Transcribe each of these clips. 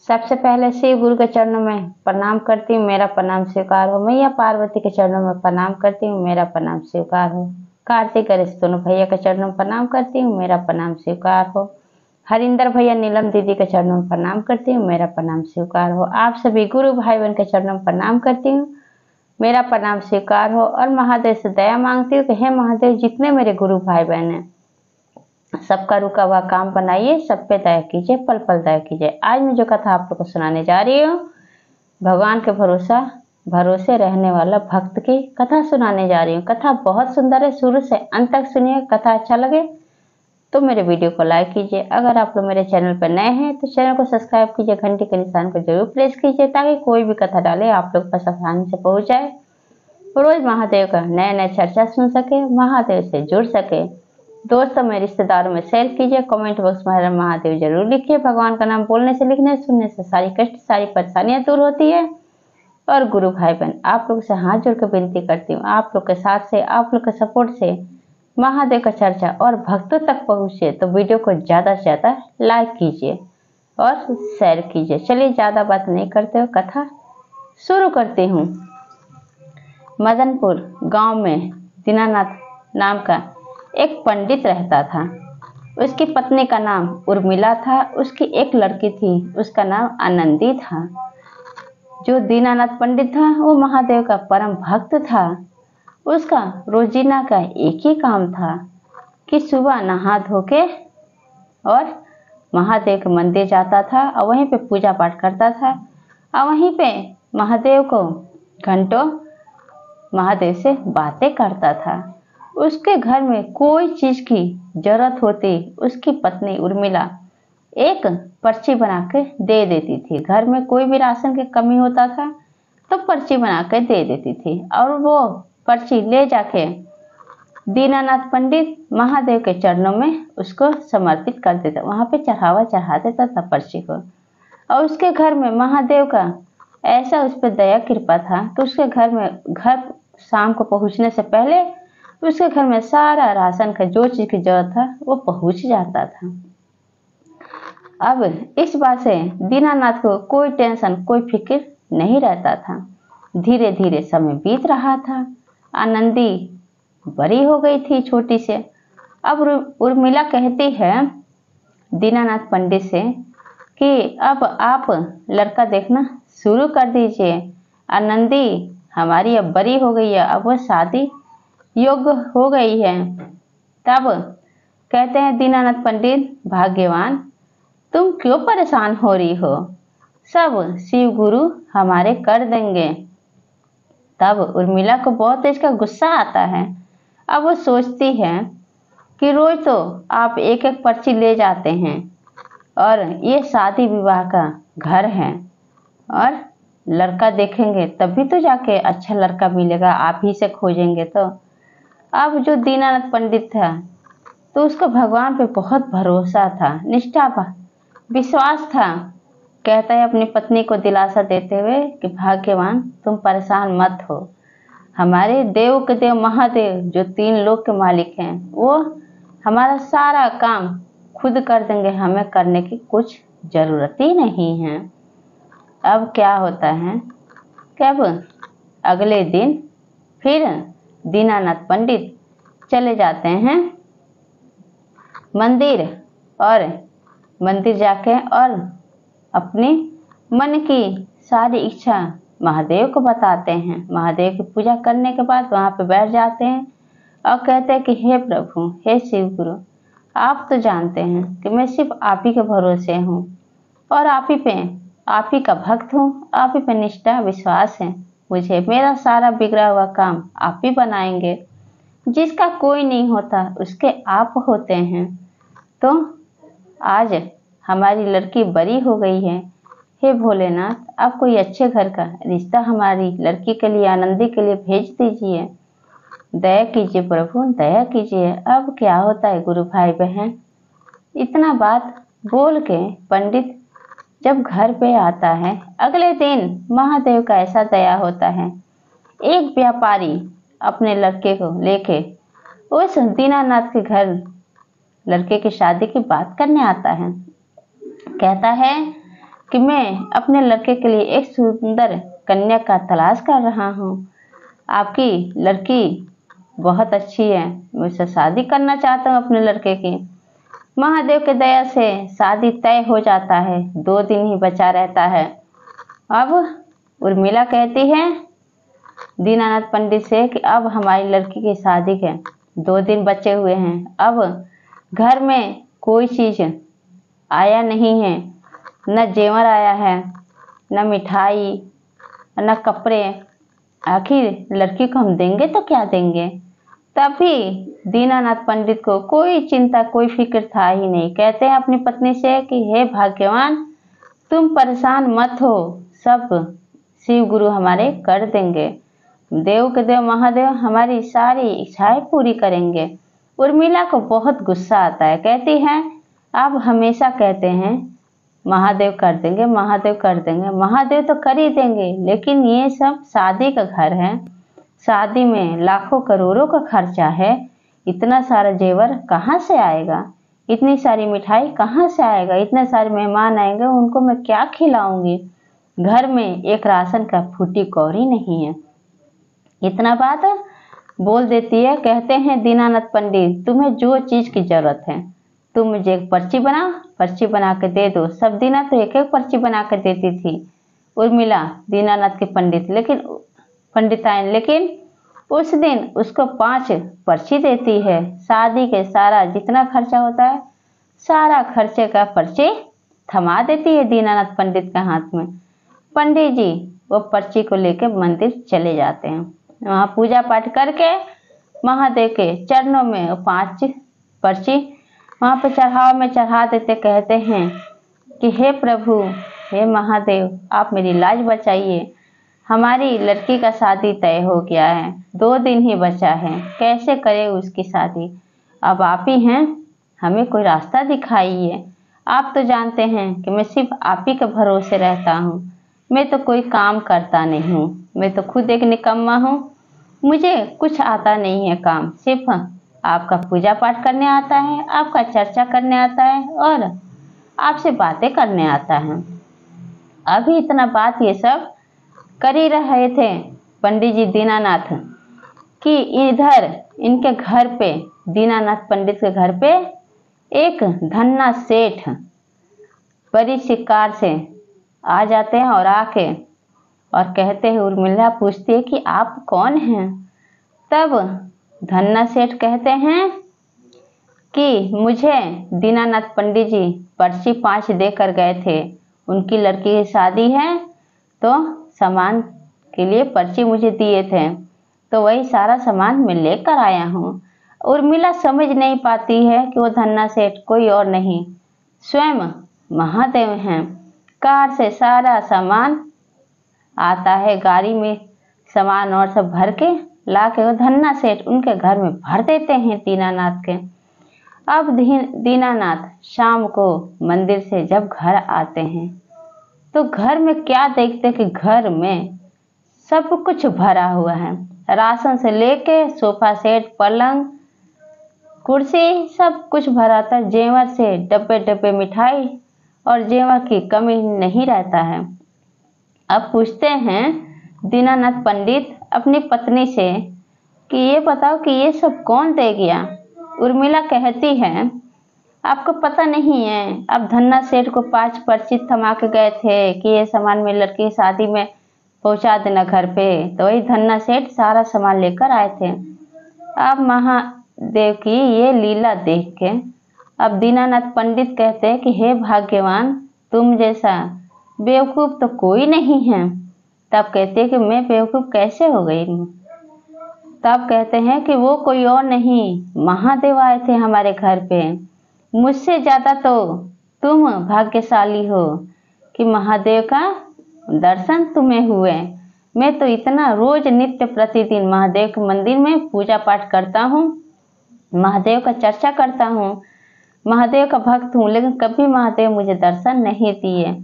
सबसे पहले शिव गुरु के चरणों में प्रणाम करती हूँ, मेरा प्रणाम स्वीकार हो। मैया पार्वती के चरणों में प्रणाम करती हूँ, मेरा प्रणाम स्वीकार हो। कार्तिक गणेश दोनों भैया के चरणों में प्रणाम करती हूँ, मेरा प्रणाम स्वीकार हो। हरिंदर भैया नीलम दीदी के चरणों में प्रणाम करती हूँ, मेरा प्रणाम स्वीकार हो। आप सभी गुरु भाई बहन के चरणों में प्रणाम करती हूँ, मेरा प्रणाम स्वीकार हो। और महादेव से दया मांगती हूँ कि हे महादेव, जितने मेरे गुरु भाई बहन हैं सबका रुका हुआ काम बनाइए, सब पे दया कीजिए, पल पल दया कीजिए। आज मैं जो कथा आप लोग को सुनाने जा रही हूँ, भगवान के भरोसे रहने वाला भक्त की कथा सुनाने जा रही हूँ। कथा बहुत सुंदर है, शुरू से अंत तक सुनिए। कथा अच्छा लगे तो मेरे वीडियो को लाइक कीजिए। अगर आप लोग मेरे चैनल पर नए हैं तो चैनल को सब्सक्राइब कीजिए, घंटी के निशान को जरूर प्रेस कीजिए ताकि कोई भी कथा डाले आप लोग पास आसानी से पहुंच जाए। रोज महादेव का नया नया चर्चा सुन सके, महादेव से जुड़ सके। दोस्तों में, रिश्तेदारों में शेयर कीजिए। कमेंट बॉक्स में हर महादेव जरूर लिखिए। भगवान का नाम बोलने से, लिखने सुनने से सारी कष्ट, सारी परेशानियां दूर होती है। और गुरु भाई बहन, आप लोग से हाथ जोड़ कर विनती करती हूँ, आप लोग के साथ से, आप लोग के सपोर्ट से महादेव का चर्चा और भक्तों तक पहुंचे तो वीडियो को ज्यादा से ज्यादा लाइक कीजिए और शेयर कीजिए। चलिए ज्यादा बात नहीं करते हुए कथा शुरू करती हूँ। मदनपुर गांव में दीनानाथ नाम का एक पंडित रहता था। उसकी पत्नी का नाम उर्मिला था। उसकी एक लड़की थी, उसका नाम आनंदी था। जो दीनानाथ पंडित था वो महादेव का परम भक्त था। उसका रोजीना का एक ही काम था कि सुबह नहा धो के और महादेव के मंदिर जाता था और वहीं पे पूजा पाठ करता था और वहीं पे महादेव को घंटों महादेव से बातें करता था। उसके घर में कोई चीज की जरूरत होती, उसकी पत्नी उर्मिला एक पर्ची बना के दे देती थी। घर में कोई भी राशन की कमी होता था तो पर्ची बना के दे देती थी और वो पर्ची ले जाके दीनानाथ पंडित महादेव के चरणों में उसको समर्पित कर देता, वहां पे चढ़ावा चढ़ा देता था पर्ची को। और उसके घर में महादेव का ऐसा उस पर दया कृपा था तो उसके घर शाम को पहुंचने से पहले उसके घर में सारा राशन का जो चीज की जरूरत था वो पहुंच जाता था। अब इस बात से दीनानाथ को कोई टेंशन, कोई फिक्र नहीं रहता था। धीरे धीरे समय बीत रहा था। आनंदी बड़ी हो गई थी छोटी से। अब उर्मिला कहती है दीनानाथ पंडित से कि अब आप लड़का देखना शुरू कर दीजिए। आनंदी हमारी अब बड़ी हो गई है, अब वो शादी योग्य हो गई है। तब कहते हैं दीनानाथ पंडित, भाग्यवान, तुम क्यों परेशान हो रही हो, सब शिव गुरु हमारे कर देंगे। तब उर्मिला को बहुत इसका गुस्सा आता है। अब वो सोचती है कि रोज तो आप एक एक पर्ची ले जाते हैं और ये शादी विवाह का घर है और लड़का देखेंगे तभी तो जाके अच्छा लड़का मिलेगा, आप ही से खोजेंगे तो। अब जो दीनानाथ पंडित था तो उसको भगवान पे बहुत भरोसा था, निष्ठा था, विश्वास था। कहता है अपनी पत्नी को दिलासा देते हुए कि भाग्यवान, तुम परेशान मत हो। हमारे देव के देव महादेव जो 3 लोक के मालिक हैं वो हमारा सारा काम खुद कर देंगे, हमें करने की कुछ जरूरत ही नहीं है। अब क्या होता है, कब अगले दिन फिर दीनानाथ पंडित चले जाते हैं मंदिर और मंदिर जाके और अपनी मन की सारी इच्छा महादेव को बताते हैं। महादेव की पूजा करने के बाद वहां पे बैठ जाते हैं और कहते हैं कि हे प्रभु, हे शिव गुरु, आप तो जानते हैं कि मैं सिर्फ आप ही के भरोसे हूँ और आप ही का भक्त हूँ, आप ही पे निष्ठा विश्वास है मुझे। मेरा सारा बिगड़ा हुआ काम आप ही बनाएंगे। जिसका कोई नहीं होता उसके आप होते हैं। तो आज हमारी लड़की बड़ी हो गई है, हे भोलेनाथ, आप कोई अच्छे घर का रिश्ता हमारी लड़की के लिए, आनंदी के लिए भेज दीजिए। दया कीजिए प्रभु, दया कीजिए। अब क्या होता है गुरु भाई बहन, इतना बात बोल के पंडित जब घर पे आता है, अगले दिन महादेव का ऐसा दया होता है, एक व्यापारी अपने लड़के को लेके उस दीनानाथ के घर लड़के की शादी की बात करने आता है। कहता है कि मैं अपने लड़के के लिए एक सुंदर कन्या का तलाश कर रहा हूँ। आपकी लड़की बहुत अच्छी है, मैं उससे शादी करना चाहता हूँ अपने लड़के की। महादेव के दया से शादी तय हो जाता है, 2 दिन ही बचा रहता है। अब उर्मिला कहती है दीनानाथ पंडित से कि अब हमारी लड़की की शादी के 2 दिन बचे हुए हैं। अब घर में कोई चीज आया नहीं है, न जेवर आया है, न मिठाई, न कपड़े। आखिर लड़की को हम देंगे तो क्या देंगे। तभी दीनानाथ पंडित को कोई चिंता कोई फिक्र था ही नहीं। कहते हैं अपनी पत्नी से कि हे भाग्यवान, तुम परेशान मत हो, सब शिव गुरु हमारे कर देंगे। देव के देव महादेव हमारी सारी इच्छाएं पूरी करेंगे। उर्मिला को बहुत गुस्सा आता है। कहती है आप हमेशा कहते हैं महादेव कर देंगे, महादेव कर देंगे। महादेव तो कर ही देंगे, लेकिन ये सब शादी का घर है, शादी में लाखों करोड़ों का खर्चा है। इतना सारा जेवर कहाँ से आएगा, इतनी सारी मिठाई कहाँ से आएगा, इतने सारे मेहमान आएंगे, उनको मैं क्या खिलाऊंगी। घर में एक राशन का फूटी कौड़ी नहीं है। इतना बात बोल देती है। कहते हैं दीनानाथ पंडित, तुम्हें जो चीज की जरूरत है तुम मुझे एक पर्ची बना के दे दो। सब दीना तो एक एक पर्ची बना कर देती थी उर्मिला दीनानाथ के पंडिताइन, लेकिन उस दिन उसको 5 पर्ची देती है। शादी के सारा जितना खर्चा होता है सारा खर्चे का पर्ची थमा देती है दीनानाथ पंडित के हाथ में। पंडित जी वो पर्ची को लेकर मंदिर चले जाते हैं। वहाँ पूजा पाठ करके महादेव के चरणों में 5 पर्ची वहाँ पे चढ़ाव में चढ़ा देते। कहते हैं कि हे प्रभु, हे महादेव, आप मेरी लाज बचाइए। हमारी लड़की का शादी तय हो गया है, 2 दिन ही बचा है, कैसे करे उसकी शादी। अब आप ही हैं, हमें कोई रास्ता दिखाइए। आप तो जानते हैं कि मैं सिर्फ आप ही के भरोसे रहता हूँ। मैं तो कोई काम करता नहीं हूँ, मैं तो खुद एक निकम्मा हूँ। मुझे कुछ आता नहीं है काम, सिर्फ आपका पूजा पाठ करने आता है, आपका चर्चा करने आता है और आपसे बातें करने आता है। अभी इतना बात ये सब कर ही रहे थे पंडित जी दीनानाथ कि इधर इनके घर पे, दीनानाथ पंडित के घर पे एक धन्ना सेठ बड़ी सी कार से आ जाते हैं और आके और कहते हैं, उर्मिला पूछती है कि आप कौन हैं। तब धन्ना सेठ कहते हैं कि मुझे दीनानाथ पंडित जी पर्ची 5 देकर गए थे, उनकी लड़की की शादी है तो सामान के लिए पर्ची मुझे दिए थे, तो वही सारा सामान मैं लेकर आया हूँ। उर्मिला समझ नहीं पाती है कि वो धन्ना सेठ कोई और नहीं स्वयं महादेव हैं। कार से सारा सामान आता है, गाड़ी में सामान और सब भर के ला के वो धन्ना सेठ उनके घर में भर देते हैं दीनानाथ के। अब दीनानाथ शाम को मंदिर से जब घर आते हैं तो घर में क्या देखते कि घर में सब कुछ भरा हुआ है, राशन से लेके सोफा सेट, पलंग, कुर्सी, सब कुछ भरा था। जेवर से डब्बे डब्बे मिठाई और जेवर की कमी नहीं रहता है। अब पूछते हैं दीनानाथ पंडित अपनी पत्नी से कि ये बताओ कि ये सब कौन दे गया। उर्मिला कहती है आपको पता नहीं है, अब धन्ना सेठ को 5 पर्ची थमा के गए थे कि ये सामान मेरी लड़की की शादी में पहुंचा देना घर पे, तो वही धन्ना सेठ सारा सामान लेकर आए थे। अब महादेव की ये लीला देख के अब दीनानाथ पंडित कहते हैं कि हे भाग्यवान, तुम जैसा बेवकूफ तो कोई नहीं है। तब कहते हैं कि मैं बेवकूफ कैसे हो गई हूँ। तब कहते हैं कि वो कोई और नहीं, महादेव आए थे हमारे घर पे। मुझसे ज्यादा तो तुम भाग्यशाली हो कि महादेव का दर्शन तुम्हें हुए। मैं तो इतना रोज नित्य प्रतिदिन महादेव के मंदिर में पूजा पाठ करता हूँ, महादेव का चर्चा करता हूँ, महादेव का भक्त हूँ, लेकिन कभी महादेव मुझे दर्शन नहीं दिए।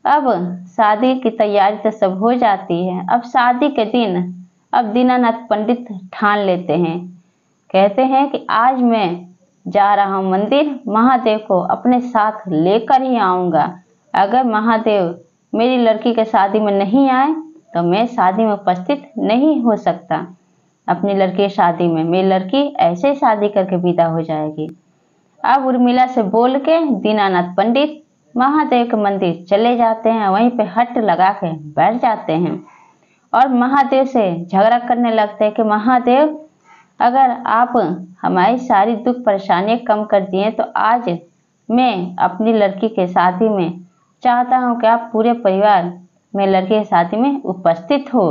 अब शादी की तैयारी तो सब हो जाती है। अब शादी के दिन अब दीनानाथ पंडित ठान लेते हैं, कहते हैं कि आज मैं जा रहा हूँ मंदिर, महादेव को अपने साथ लेकर ही आऊँगा अगर महादेव मेरी लड़की के शादी में नहीं आए तो मैं शादी में उपस्थित नहीं हो सकता। अपनी लड़की की शादी में मेरी लड़की ऐसे ही शादी करके विदा हो जाएगी। अब उर्मिला से बोल के दीनानाथ पंडित महादेव के मंदिर चले जाते हैं। वहीं पे हट लगा के बैठ जाते हैं और महादेव से झगड़ा करने लगते हैं कि महादेव, अगर आप हमारी सारी दुख परेशानियां कम कर दिए तो आज मैं अपनी लड़की के शादी में चाहता हूं कि आप पूरे परिवार मेरी लड़की की शादी में उपस्थित हो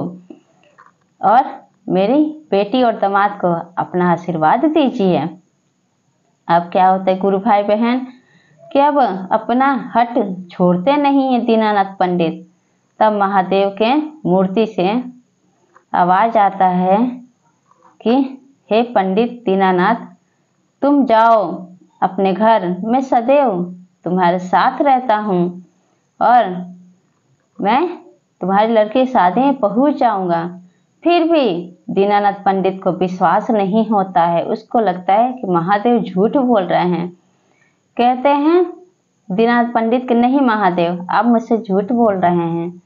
और मेरी बेटी और दामाद को अपना आशीर्वाद दीजिए। अब क्या होता है गुरु भाई बहन कि अब अपना हट छोड़ते नहीं है दीनानाथ पंडित। तब महादेव के मूर्ति से आवाज आता है कि हे पंडित दीनानाथ, तुम जाओ अपने घर, मैं सदैव तुम्हारे साथ रहता हूँ और मैं तुम्हारी लड़की की शादी में पहुँच जाऊँगा। फिर भी दीनानाथ पंडित को विश्वास नहीं होता है। उसको लगता है कि महादेव झूठ बोल रहे हैं। कहते हैं दीनानाथ पंडित कि नहीं महादेव, आप मुझसे झूठ बोल रहे हैं,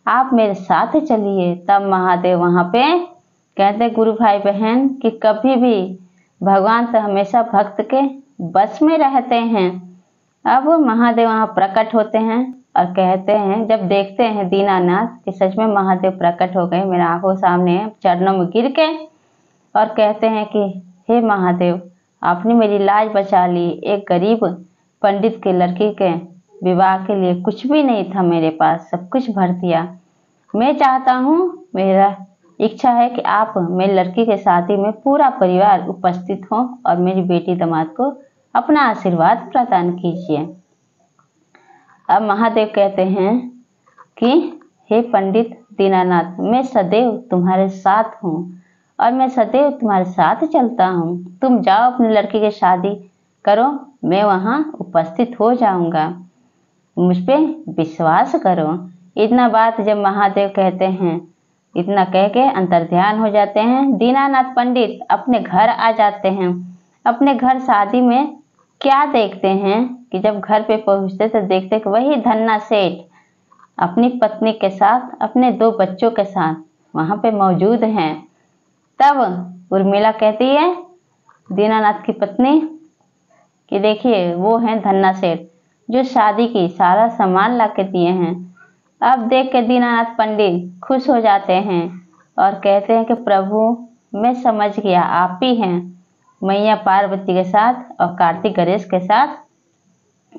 आप मेरे साथ चलिए। तब महादेव वहाँ पे कहते गुरु भाई बहन कि कभी भी भगवान तो हमेशा भक्त के बस में रहते हैं। अब महादेव वहाँ प्रकट होते हैं और कहते हैं, जब देखते हैं दीनानाथ कि सच में महादेव प्रकट हो गए मेरे आंखों सामने, चरणों में गिर के और कहते हैं कि हे महादेव, आपने मेरी लाज बचा ली। एक गरीब पंडित की लड़की के विवाह के लिए कुछ भी नहीं था मेरे पास, सब कुछ भर दिया। मैं चाहता हूँ, मेरा इच्छा है कि आप मेरी लड़की के शादी में पूरा परिवार उपस्थित हो और मेरी बेटी दामाद को अपना आशीर्वाद प्रदान कीजिए। अब महादेव कहते हैं कि हे पंडित दीनानाथ, मैं सदैव तुम्हारे साथ हूँ और मैं सदैव तुम्हारे साथ चलता हूँ। तुम जाओ अपनी लड़की की शादी करो, मैं वहाँ उपस्थित हो जाऊँगा, मुझ पे विश्वास करो। इतना बात जब महादेव कहते हैं, इतना कह के अंतर्ध्यान हो जाते हैं। दीनानाथ पंडित अपने घर आ जाते हैं। अपने घर शादी में क्या देखते हैं कि जब घर पे पहुंचते तो देखते कि वही धन्ना सेठ अपनी पत्नी के साथ, अपने 2 बच्चों के साथ वहां पे मौजूद हैं। तब उर्मिला कहती है दीनानाथ की पत्नी कि देखिए वो हैं धन्ना सेठ जो शादी की सारा सामान ला के दिए हैं। अब देख के दीनानाथ पंडित खुश हो जाते हैं और कहते हैं कि प्रभु, मैं समझ गया, आप ही हैं मैया पार्वती के साथ और कार्तिक गणेश के साथ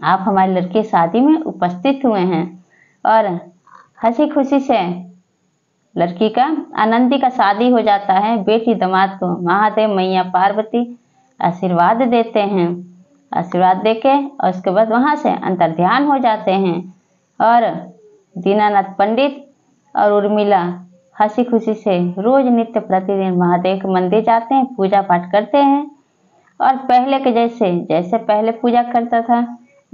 आप हमारी लड़की की शादी में उपस्थित हुए हैं। और हंसी खुशी से लड़की का आनंदी का शादी हो जाता है। बेटी दामाद को महादेव मैया पार्वती आशीर्वाद देते हैं। आशीर्वाद देके और उसके बाद वहाँ से अंतर्ध्यान हो जाते हैं और दीनानाथ पंडित और उर्मिला हंसी खुशी से रोज नित्य प्रतिदिन महादेव के मंदिर जाते हैं, पूजा पाठ करते हैं। और पहले के जैसे पहले पूजा करता था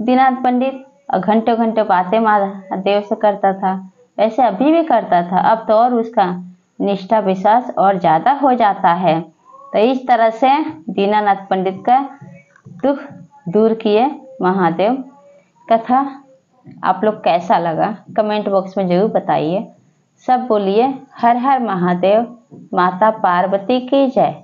दीनानाथ पंडित और घंटों घंटों बातें महादेव से करता था, वैसे अभी भी करता था। अब तो और उसका निष्ठा विश्वास और ज़्यादा हो जाता है। तो इस तरह से दीनानाथ पंडित का दुख दूर किए महादेव। कथा आप लोग कैसा लगा कमेंट बॉक्स में जरूर बताइए। सब बोलिए हर हर महादेव, माता पार्वती की जय।